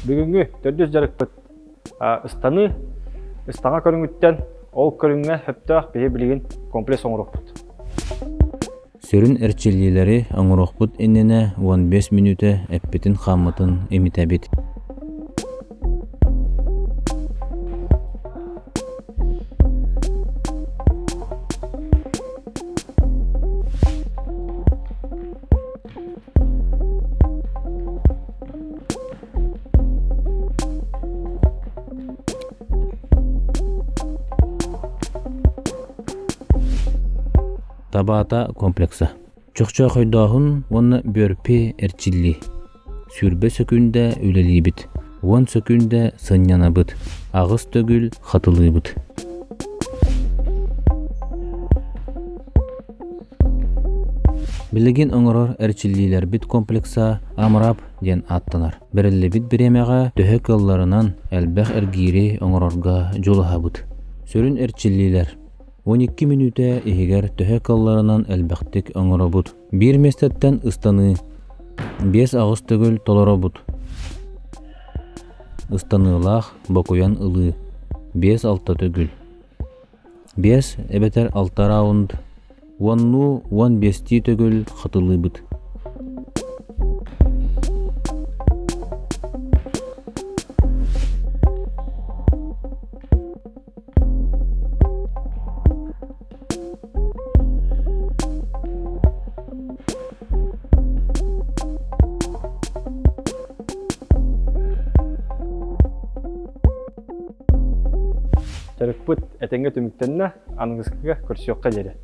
Бүгүнгү төрдөс жарыкпыт. Ыстаны ыстаңа көрүнгүттен ол көрүнгө хөптөк бие билген комплекс оңорокпут. Сөрүн эрчилилери оңорокпут эннене 15 минуте эппетин хаммытын эмитебит. Табата комплекса. Чокчо койдоохун онна бөрпе эрчилли. Сүрбе сөкүндө үлелибит. Он сөкүндө сыннянабыт. Агыс төгүл хатылыбыт. Билеген оңорор эрчиллилер бит комплекса амрап ден аттанар. Берелебит биремега төһө кылларынан элбэх эргири оңорорга жолахабыт. Сөрүн эрчиллилер 12 минуте ихигер төһө кылларынан элбэхтик оңоробут. Бир местеттен ыстаны 5 агыс төгүл толоробут. Ыстаныылаах бокуян ылы 5-6 төгүл. 5 эбетер 6 раунд. Онну 15 төгүл хатылыбыт. Жарыкпыт этеңге түмүктенне аныңызга көрсөкка жери.